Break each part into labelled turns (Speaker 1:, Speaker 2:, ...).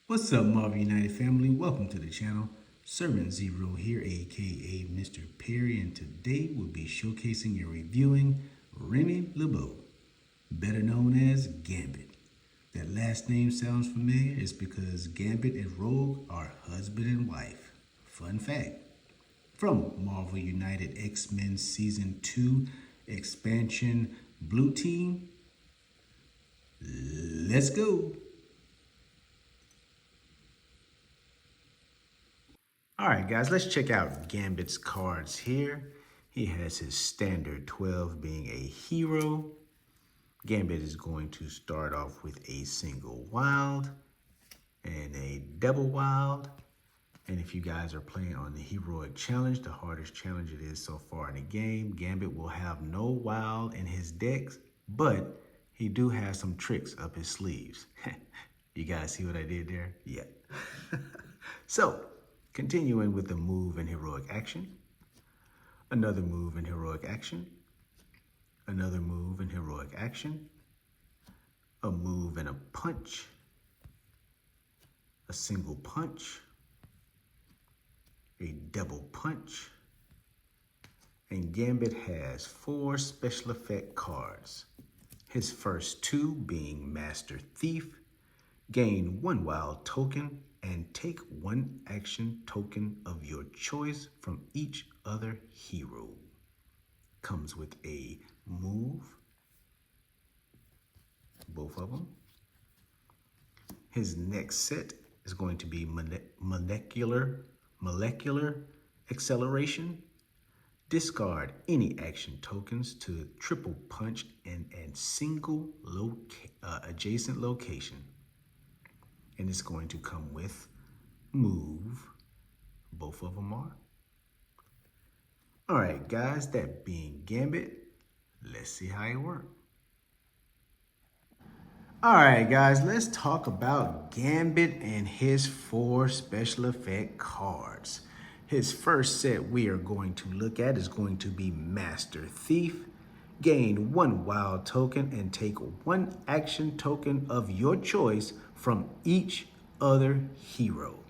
Speaker 1: What's up, Marvel United family? Welcome to the channel. Servant Zero here, aka Mr. Perry, and today we'll be showcasing and reviewing Remy LeBeau, better known as Gambit. That last name sounds familiar is because Gambit and Rogue are husband and wife. Fun fact. From Marvel United X-Men Season 2 expansion Blue Team, let's go. All right, guys, let's check out Gambit's cards here. He has his standard 12 being a hero. Gambit is going to start off with a single wild and a double wild. And if you guys are playing on the heroic challenge, the hardest challenge it is so far in the game, Gambit will have no wild in his decks, but he do have some tricks up his sleeves. You guys see what I did there? Yeah. So, continuing with the move and heroic action, another move and heroic action, another move and heroic action, a move and a punch, a single punch, a double punch, and Gambit has 4 special effect cards. His first 2 being Master Thief, gain 1 wild token and take 1 action token of your choice from each other hero. Comes with a move, both of them. His next set is going to be molecular acceleration. Discard any action tokens to triple punch in a single adjacent location. And it's going to come with move. Both of them are. All right, guys, that being Gambit, let's see how it works. All right, guys, let's talk about Gambit and his 4 special effect cards. His first set we are going to look at is going to be Master Thief. Gain 1 wild token and take 1 action token of your choice from each other hero.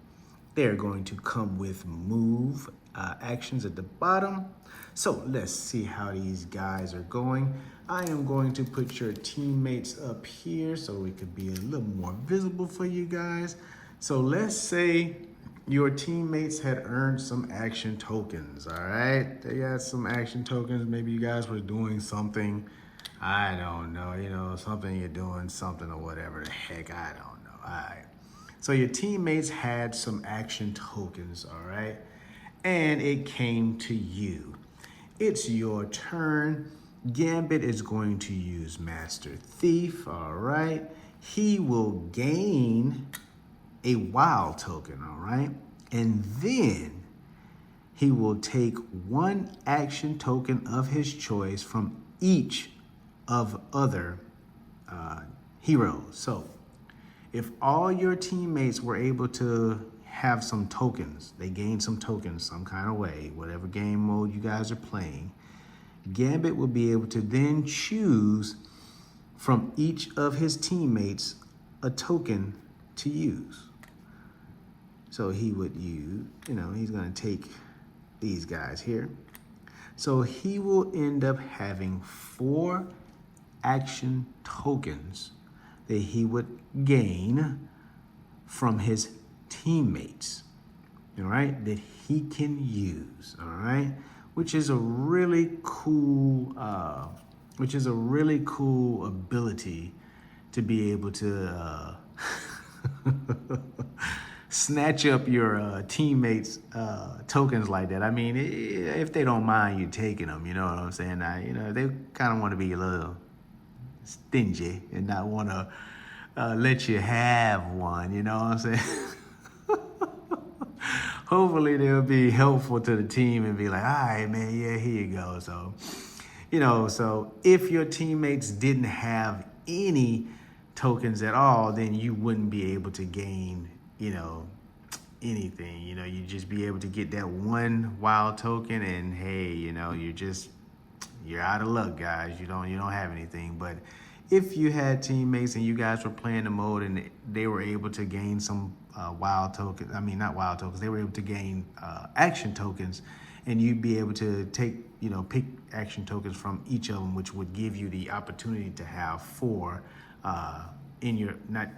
Speaker 1: They're going to come with move actions at the bottom. So let's see how these guys are going. I am going to put your teammates up here so it could be a little more visible for you guys. So let's say your teammates had earned some action tokens, all right? They got some action tokens. Maybe you guys were doing something, I don't know, something you're doing, something or whatever the heck, I don't know, all right. So your teammates had some action tokens, all right? And it came to you. It's your turn. Gambit is going to use Master Thief, all right? He will gain a wild token, all right? And then he will take 1 action token of his choice from each of other heroes. So if all your teammates were able to have some tokens, they gained some tokens some kind of way, whatever game mode you guys are playing, Gambit will be able to then choose from each of his teammates a token to use. So he would use, he's going to take these guys here. So he will end up having 4 action tokens that he would gain from his teammates, all right, that he can use, all right, which is a really cool ability to be able to snatch up your teammates' tokens like that. I mean, if they don't mind you taking them, you know what I'm saying? Now, they kind of want to be a little stingy and not want to let you have one, you know what I'm saying? Hopefully they'll be helpful to the team and be like, all right, man, yeah, here you go. So, so if your teammates didn't have any tokens at all, then you wouldn't be able to gain, anything. You'd just be able to get that 1 wild token and hey, you're out of luck, guys. You don't have anything. But if you had teammates and you guys were playing the mode and they were able to gain some wild tokens, I mean, not wild tokens, they were able to gain action tokens, and you'd be able to take, pick action tokens from each of them, which would give you the opportunity to have 4 in your, not,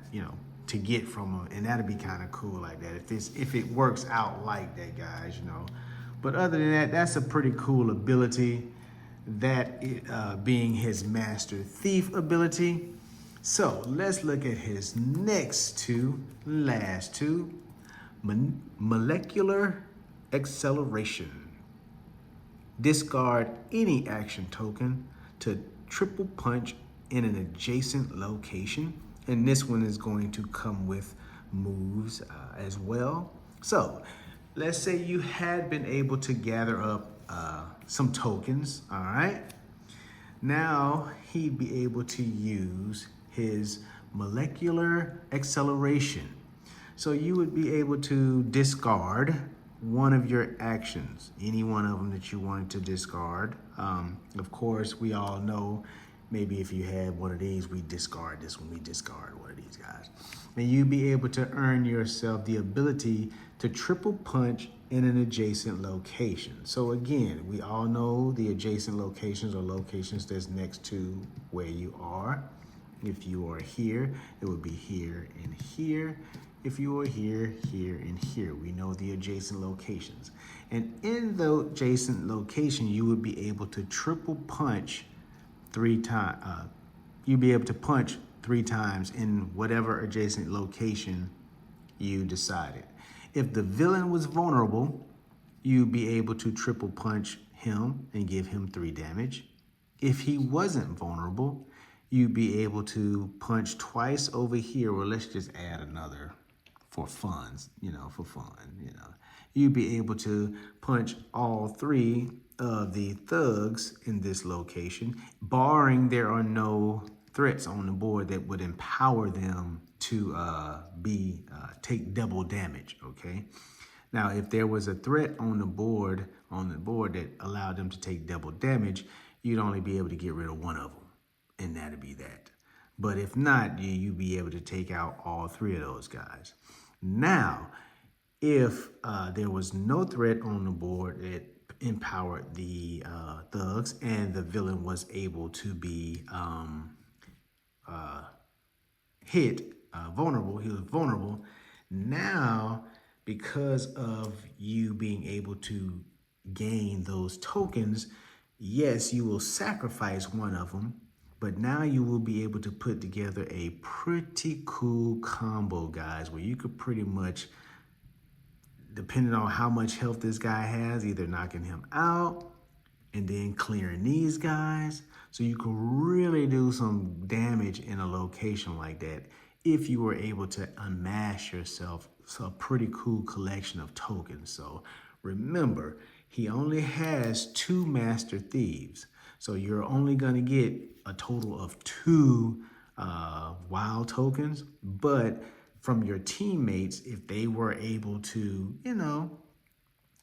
Speaker 1: to get from them. And that'd be kind of cool like that. If it works out like that, guys, But other than that, that's a pretty cool ability, that being his Master Thief ability. So let's look at his last two, Molecular Acceleration. Discard any action token to triple punch in an adjacent location. And this one is going to come with moves as well. So let's say you had been able to gather up some tokens, all right? Now he'd be able to use his Molecular Acceleration. So you would be able to discard one of your actions, any one of them that you wanted to discard. Of course, we all know, maybe if you had one of these, we discard this one, we discard one of these guys. And you'd be able to earn yourself the ability to triple punch in an adjacent location. So again, we all know the adjacent locations are locations that's next to where you are. If you are here, it would be here and here. If you are here, here, and here, we know the adjacent locations. And in the adjacent location, you would be able to triple punch 3 times. You'd be able to punch 3 times in whatever adjacent location you decided. If the villain was vulnerable, you'd be able to triple punch him and give him 3 damage. If he wasn't vulnerable, you'd be able to punch twice over here, or let's just add another for funds, for fun, You'd be able to punch all 3 of the thugs in this location, barring there are no threats on the board that would empower them to take double damage, okay? Now, if there was a threat on the board that allowed them to take double damage, you'd only be able to get rid of one of them, and that'd be that. But if not, you'd be able to take out all 3 of those guys. Now, if there was no threat on the board that empowered the thugs and the villain was able to be vulnerable, he was vulnerable. Now, because of you being able to gain those tokens, yes, you will sacrifice one of them, but now you will be able to put together a pretty cool combo, guys, where you could pretty much, depending on how much health this guy has, either knocking him out and then clearing these guys. So you can really do some damage in a location like that if you were able to amass yourself a pretty cool collection of tokens. So remember, he only has 2 Master Thieves. So you're only gonna get a total of 2 wild tokens, but from your teammates, if they were able to,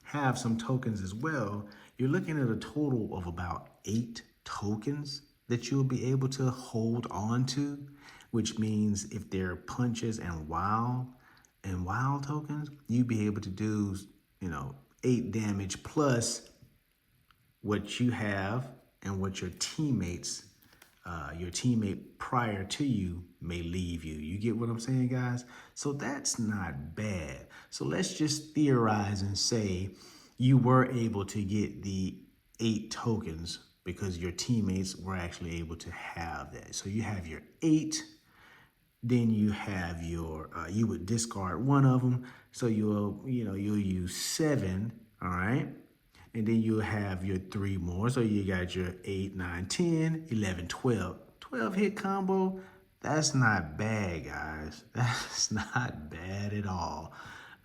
Speaker 1: have some tokens as well, you're looking at a total of about 8 tokens that you'll be able to hold on to, which means if they're punches and wild tokens, you'd be able to do, 8 damage plus what you have and what your teammates, your teammate prior to you may leave you. You get what I'm saying, guys? So that's not bad. So let's just theorize and say you were able to get the 8 tokens because your teammates were actually able to have that. So you have your 8, then you have your, you would discard one of them. So you'll use 7, all right? And then you'll have your 3 more. So you got your 8, 9, 10, 11, 12. 12 hit combo. That's not bad, guys. That's not bad at all.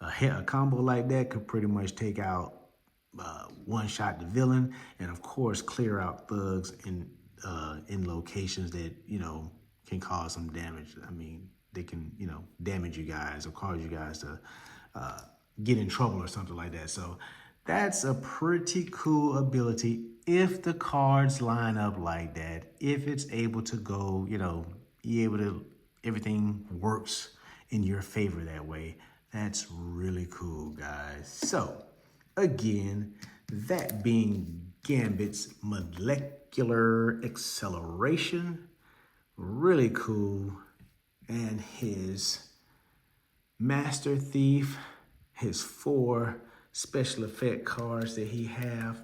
Speaker 1: A combo like that could pretty much take out one-shot the villain, and of course clear out thugs in locations that can cause some damage. I mean, they can damage you guys or cause you guys to get in trouble or something like that. So that's a pretty cool ability if the cards line up like that, if it's able to go, everything works in your favor that way, that's really cool, guys. So, again, that being Gambit's molecular acceleration, really cool, and his Master Thief, his 4 special effect cards that he have.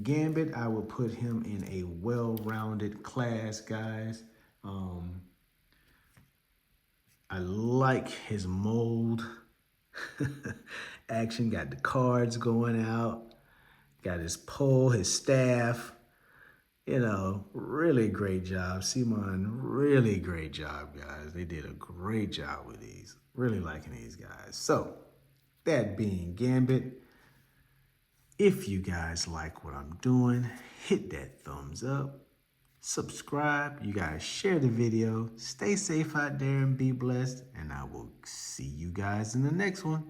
Speaker 1: Gambit, I will put him in a well-rounded class, guys. I like his mold action. Got the cards going out. Got his pole, his staff. Really great job. Simon, really great job, guys. They did a great job with these. Really liking these guys. So, that being Gambit, if you guys like what I'm doing, hit that thumbs up, subscribe, you guys share the video, stay safe out there and be blessed, and I will see you guys in the next one.